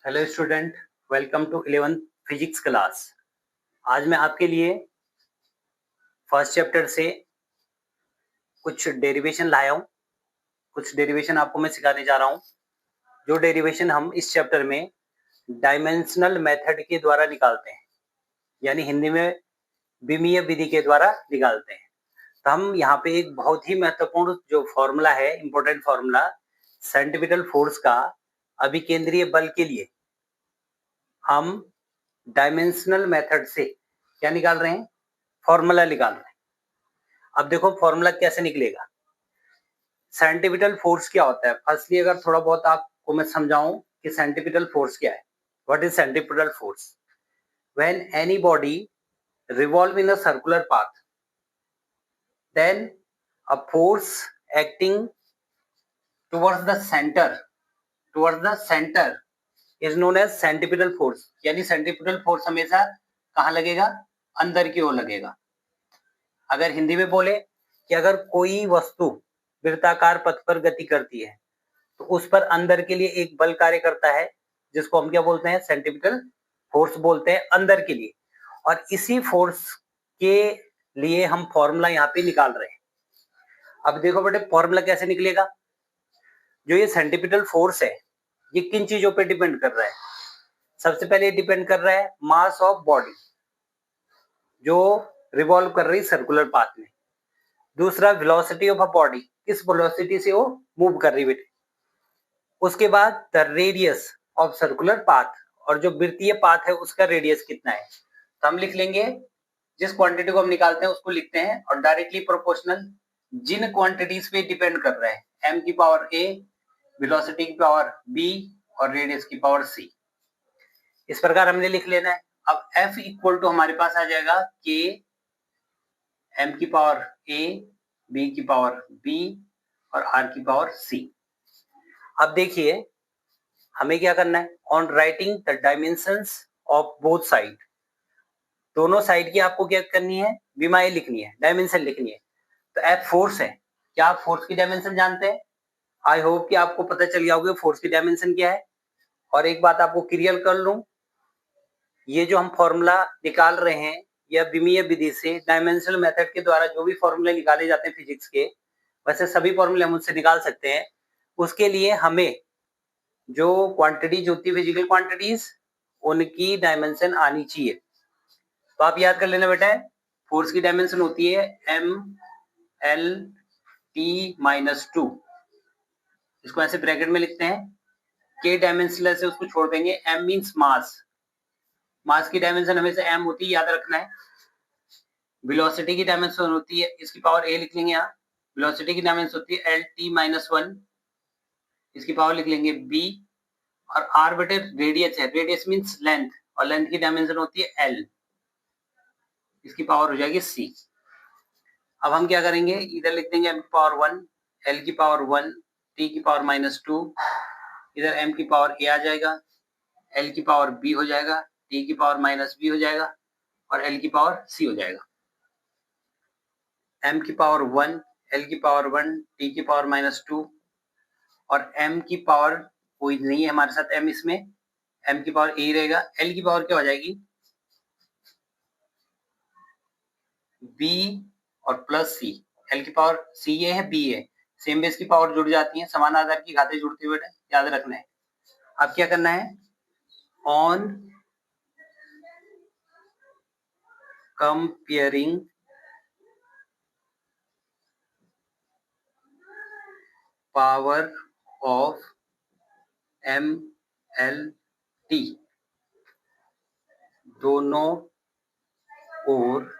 Hello student, welcome to 11th physics class. आज मैं आपके लिए फर्स्ट चैप्टर से कुछ डेरिवेशन लाया हूँ। कुछ डेरिवेशन आपको मैं सिखाने जा रहा हूँ, जो डेरिवेशन हम इस चैप्टर में डायमेंशनल मेथड के द्वारा निकालते हैं, यानी हिंदी में विमीय विधि के द्वारा निकालते हैं। तो हम यहाँ पे एक बहुत ही महत्वपूर्ण जो फॉर्मूला है, इंपॉर्टेंट फॉर्मूला सेंट्रीपिटल फोर्स का अभिकेंद्रीय बल के लिए हम डायमेंशनल मेथड से क्या निकाल रहे हैं, फॉर्मूला निकाल रहे हैं। अब देखो फॉर्मूला कैसे निकलेगा। सेंट्रीपिटल फोर्स क्या होता है, फर्स्टली अगर थोड़ा बहुत आपको मैं समझाऊं कि सेंट्रीपिटल फोर्स क्या है। What is centripetal force? When any body revolve in a circular path, then a force acting towards the center is known as centripetal force. यानी सेंट्रीपिटल फोर्स हमेशा कहाँ लगेगा? अंदर की ओर लगेगा। अगर हिंदी में बोले कि अगर कोई वस्तु वृत्ताकार पथ पर गति करती है तो उस पर अंदर के लिए एक बल कार्य करता है, जिसको हम क्या बोलते हैं? सेंट्रीपिटल फोर्स बोलते हैं, अंदर के लिए। और इसी फोर्स के लिए हम फॉर्मूला यहाँ पे निकाल रहे हैं। अब देखो बेटे फॉर्मूला कैसे निकलेगा। जो ये सेंट्रीपिटल फोर्स है ये किन चीजों पे डिपेंड कर रहा है? सबसे पहले डिपेंड कर रहा है मास ऑफ बॉडी जो रिवॉल्व कर रही सर्कुलर पाथ में। दूसरा वेलोसिटी ऑफ अ बॉडी, किस वेलोसिटी से वो मूव कर रही है बेटे। उसके बाद the radius of circular path, और जो वृत्तीय पाथ है उसका रेडियस कितना है। तो हम लिख लेंगे, जिस क्वांटिटी को हम निकालते हैं उसको लिखते हैं, और डायरेक्टली प्रोपोर्शनल जिन क्वांटिटीज पे डिपेंड कर रहा है, m की पावर a, वेलोसिटी की पावर b और रेडियस की पावर c। इस प्रकार हमने लिख लेना है। अब f इक्वल टू हमारे पास आ जाएगा k m की पावर a, b की पावर b और r की पावर c। अब देखिए हमें क्या करना है, on writing the dimensions of both side, दोनों साइड की आपको क्या करनी है? विमाएं लिखनी है, डायमेंशन लिखनी है। तो एफ फोर्स है, क्या आप फोर्स की डायमेंशन जानते हैं? आई होप कि आपको पता चल गया होगा फोर्स की डायमेंशन क्या है। और एक बात आपको क्लियर कर लूं, ये जो हम फॉर्मूला निकाल रहे हैं या विमीय विधि से डायमेंशनल मेथड के द्वारा जो भी फॉर्मूले निकाले जाते हैं फिजिक्स के, वैसे सभी फॉर्मूले हम उससे निकाल सकते हैं। उसके लिए हमें जो क्वांटिटीज होती है, फिजिकल क्वांटिटीज, उनकी डायमेंशन आनी चाहिए। तो आप याद कर लेना बेटा, फोर्स की डायमेंशन होती है एम एल टी माइनस 2। इसको ऐसे ब्रैकेट में लिखते हैं। के डायमेंशनल से उसको छोड़ देंगे। एम मीन्स मास, मास की डायमेंशन हमेशा एम होती है, याद रखना है। वेलोसिटी की डायमेंशन होती है, इसकी पावर ए लिख लेंगे यहाँ। वेलोसिटी की डायमेंशन होती है एल टी माइनस 1, इसकी पावर लिख लेंगे बी। और आर बेटे रेडियस है, रेडियस मीन्स लेंथ, और लेंथ की डायमेंशन होती है एल, इसकी पावर हो जाएगी सी। अब हम क्या करेंगे, इधर लिख देंगे m की पावर 1, l की पावर 1, t की पावर माइनस 2, इधर m की पावर a आ जाएगा, l की पावर b हो जाएगा, t की पावर माइनस b हो जाएगा और l की पावर c हो जाएगा। m की पावर 1, l की पावर 1, t की पावर माइनस 2 और m की पावर कोई नहीं है हमारे साथ, m इसमें, m की पावर a रहेगा। l की पावर क्या हो जाएगी? b और प्लस c। l की पावर c ये है, b है, सेम बेस की पावर जुड़ जाती है, समान आधार की घातें जुड़ती हुए, याद रखना है। अब क्या करना है, on comparing power of M L T, दोनों और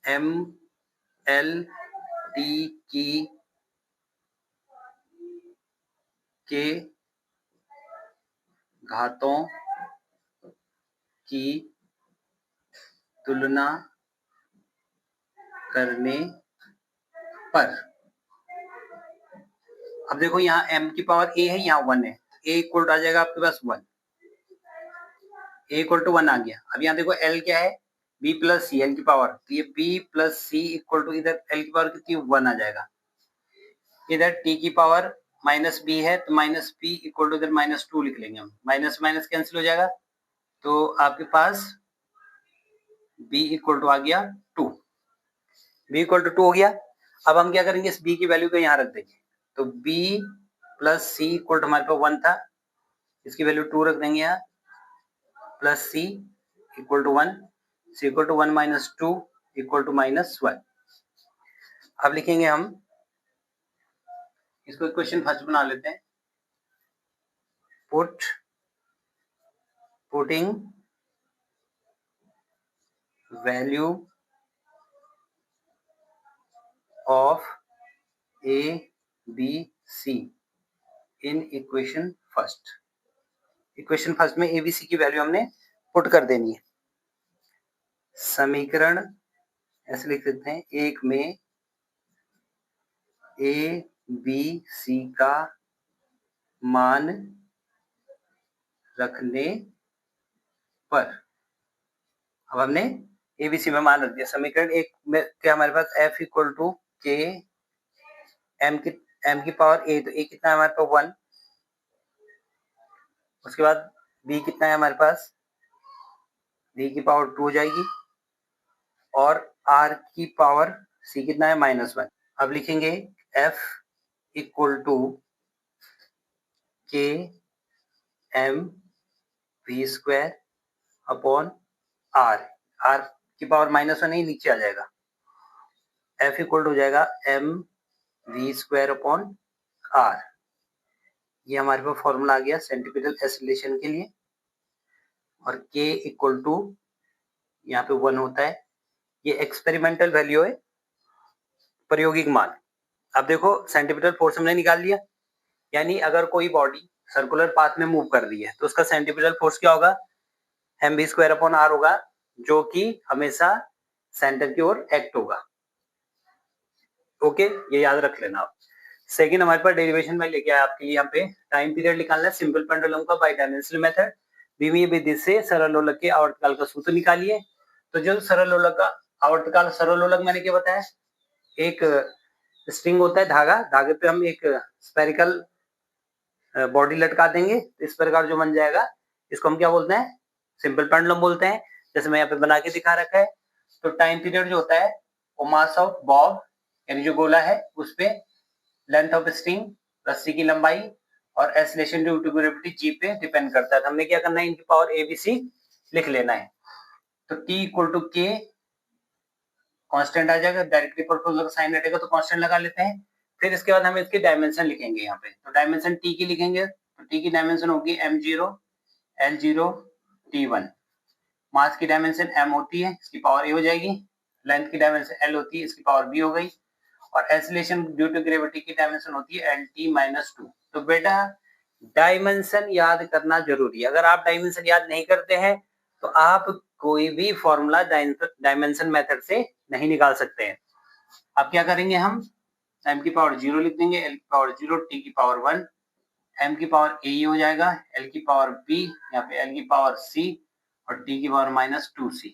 एम एल टी की के घातों की तुलना करने पर। अब देखो यहाँ m की पावर a है, यहाँ 1 है, a इक्वल टू आ जाएगा आपके पास 1, a इक्वल टू 1 आ गया। अब यहाँ देखो l क्या है, b प्लस सी, l की पावर, तो ये b plus C equal to इधर l की पावर कितनी, 1 आ जाएगा। इधर t की पावर माइनस बी है तो माइनस बी इक्वल टू इधर माइनस टू लिख लेंगे हम, माइनस माइनस कैंसिल हो जाएगा तो आपके पास b इक्वल टू आ गया 2, b इक्वल टू 2 हो गया। अब हम क्या करेंगे, इस b की वैल्यू को यहाँ रख देंगे, तो b plus C equal to हमारे पास 1 था, इसकी वैल्यू 2 रख देंगे यहाँ, plus C equal to 1, C equal to 1 minus 2 equal to minus 1। अब लिखेंगे हम इसको, इक्वेशन फर्स्ट बना लेते हैं, putting value of A B C in equation first. Equation first में ए बी सी की वैल्यू हमने पुट कर देनी है। समीकरण ऐसे लिख देते हैं, एक में ए बी सी का मान रखने पर, अब हमने एबीसी में मान रख दिया। समीकरण एक में क्या हमारे पास f equal to K M की पावर a, तो a कितना है हमारे पास 1, उसके बाद b कितना है हमारे पास, b की पावर 2 हो जाएगी, और r की पावर c कितना है -1। अब लिखेंगे f equal to K M V square upon r, r की पावर -1 नहीं, नीचे आ जाएगा, f इक्वल टू हो जाएगा M V square upon r। ये हमारे पास फॉर्मूला आ गया सेंटीपिटल एसिलेशन के लिए, और k इक्वल टू यहाँ पे 1 होता है, ये एक्सपेरिमेंटल वैल्यू है, प्रायोगिक मान। अब देखो सेंटीपिटल फोर्स हमने निकाल लिया, यानी अगर कोई बॉडी सर्कुलर पाथ में मूव कर रही है तो उसका सेंटीपिटल फोर्स क्या होगा, M V square upon r होगा, जो कि हमेशा सेंटर की ओर एक्ट होगा। ओके, ये याद रख लेना आप। सेकंड हमारे पास डेरिवेशन में लेके आया आपके लिए, यहाँ पे टाइम पीरियड निकालना है सिंपल पेंडुलम का बाई डायमेंशनल मेथड। द्विमीय विधि से सरल लोलक के आवर्तकाल का सूत्र निकालिए। तो जो सरल लोलक का आवर्तकाल, सरल लोलक मैंने क्या बताया, एक स्ट्रिंग होता है, धागा, धागे पे हम एक स्पेरिकल बॉडी लटका देंगे, इस प्रकार जो बन जाएगा इसको हम क्या बोलते हैं, सिंपल पेंडुलम बोलते हैं, जैसे मैं यहाँ पे बना के दिखा रखा है। तो टाइम पीरियड जो होता है वो मास ऑफ बॉब, यानी जो गोला है उस पे लेंथ ऑफ स्ट्रिंग, रस्सी की लंबाई, और acylation due to gravity G पे डिपेंड करता है। तो हमने क्या करना है, इनकी पावर ए बी सी लिख लेना है। तो टी इक्वल टू के कांस्टेंट आ जाएगा, डायरेक्टली प्रोपोर्शनल का साइन हटेगा तो कांस्टेंट लगा लेते हैं। फिर इसके बाद हम इसके डायमेंशन लिखेंगे यहाँ पे, तो डायमेंशन टी की लिखेंगे, तो टी की डायमेंशन होगी m0 l0 t1। मास की डायमेंशन m होती है, इसकी पावर a हो जाएगी, लेंथ की डायमेंशन l होती है, इसकी पावर b हो गई, और एसिलेशन ड्यू टू ग्रेविटी की डायमेंशन होती है lt-2। तो बेटा डायमेंशन याद करना जरूरी है, अगर आप डायमेंशन याद नहीं करते हैं तो आप कोई भी फॉर्मूला डायमेंशन मेथड से नहीं निकाल सकते हैं। अब क्या करेंगे, हम m की पावर 0 लिख देंगे, l की पावर 0, t की पावर 1, m की पावर a हो जाएगा, l की पावर b, यहाँ पे l की पावर c, और t की पावर -2c।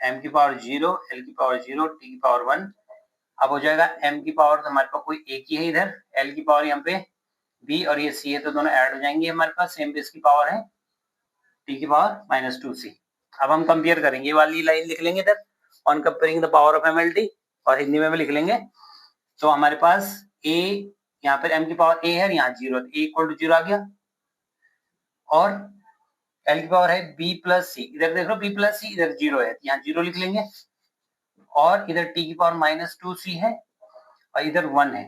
m की पावर 0, l की पावर 0, t की पावर 1। अब हो जाएगा m की पावर, तो हमारे पास कोई एक ही है इधर, l की पावर यहाँ पे b और ये c है, तो दोनों ऐड हो जाएंगे, हमारे पास सेम बेस की पावर है t की पावर -2c। अब हम कंपेयर करेंगे, ये वाली लाइन लिख लेंगे इधर, on comparing the power of MLT, और हिंदी में भी लिख लेंगे। तो हमारे पास a, यहाँ पर m की पावर a है, यहाँ 0, तो a इक्वल टू 0 आ गया, और l की पावर है b प्लस c, इधर देख लो b प्लस c, इधर 0 है, यहाँ 0 लिख लेंगे, और इधर t की पावर -2c है, और इधर 1 है,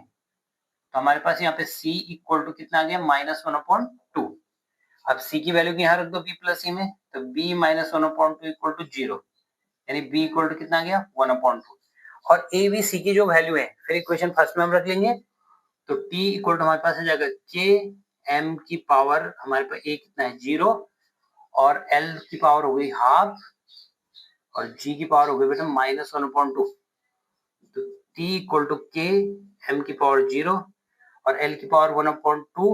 तो हमारे पास यहाँ पे c इक्वल टू कितना आ गया, -1/2। अब c की वैल्यू यहाँ रख दो b प्लस c में, तो b -1/2 इक्वल टू 0, यानी b इक्वल टू कितना आ गया, 1/2। और a b c की जो वैल्यू है फिर इक्वेशन फर्स्ट में हम रख लेंगे, तो t इक्वल टू हमारे पास आ जाएगा k m की पावर, हमारे पास a कितना है 0, और l की पावर हो गई हाफ, और g की पावर हो गई बेटा -1/2। तो t equal to k m की पावर 0 और l की पावर 1/2,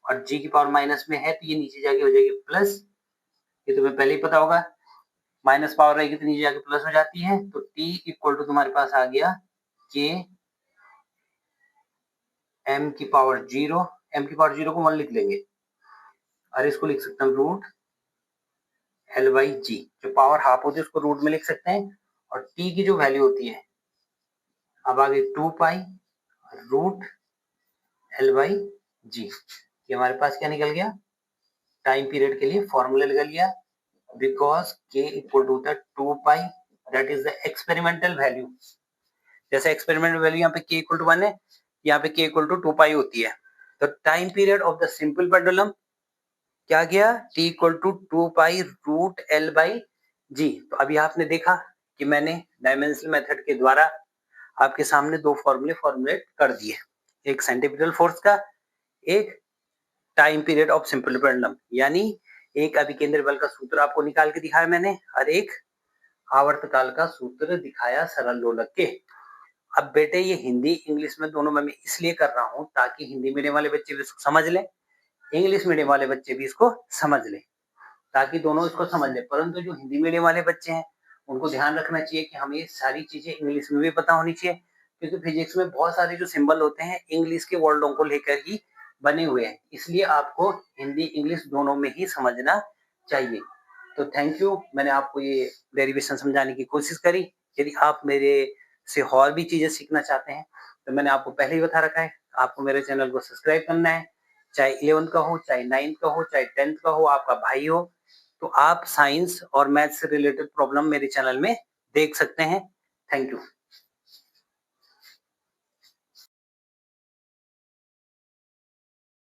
और g की पावर माइनस में है तो ये नीचे जाके हो जाएगी प्लस, ये तुम्हें पहले ही पता होगा, माइनस पावर रहेगी तो नीचे जाके प्लस हो जाती है। तो t इक्वल टू तुम्हारे पास आ गया k m की पावर 0, m की पावर 0 को 1 लिख लेंगे और इसको लिख सकते हैं रूट एल बाई जी। जो पावर हाफ होती है उसको रूट में लिख सकते हैं और t की जो वैल्यू होती है अब आगे 2 पाई रूट एल बाई जी। ये हमारे पास क्या निकल गया, टाइम पीरियड के लिए फॉर्मूला निकल गया, because k equal to the 2 pi that is the experimental value. जैसे एक्सपेरिमेंटल वैल्यू यहाँ पे k इक्वल टू 1 है, यहाँ पे k इक्वल टू 2 पाई होती है। तो time period of the simple pendulum क्या गया, t equal to 2 pi root L by G. तो अभी आपने देखा कि मैंने डायमेंशनल मेथड के द्वारा आपके सामने दो फॉर्मूले फॉर्मुलेट कर दिए, एक सेंटीपिटल फोर्स का, एक time period of simple pendulum, यानी एक अभिकेंद्र बल का सूत्र आपको निकाल के दिखाया मैंने और एक आवर्तकाल का सूत्र दिखाया सरल लोलक के। अब बेटे ये हिंदी इंग्लिश में दोनों में मैं इसलिए कर रहा हूँ ताकि हिंदी मीडियम वाले बच्चे भी इसको समझ लें, इंग्लिश मीडियम वाले बच्चे भी इसको समझ लें, ताकि दोनों इसको समझ लें। परंतु जो हिंदी मीडियम वाले बच्चे हैं उनको ध्यान रखना चाहिए कि हमें सारी चीजें इंग्लिश में भी पता होनी चाहिए, क्योंकि फिजिक्स में बहुत सारे जो सिंबल होते हैं इंग्लिश के वर्डों को लेकर ही बने हुए हैं, इसलिए आपको हिंदी इंग्लिश दोनों में ही समझना चाहिए। तो थैंक यू, मैंने आपको ये डेरिवेशन समझाने की कोशिश करी। यदि आप मेरे से और भी चीजें सीखना चाहते हैं तो मैंने आपको पहले ही बता रखा है, आपको मेरे चैनल को सब्सक्राइब करना है, चाहे 11th का हो, चाहे 9th का हो, चाहे 10th का हो, आपका भाई हो, तो आप साइंस और मैथ से रिलेटेड प्रॉब्लम मेरे चैनल में देख सकते हैं। Thank you.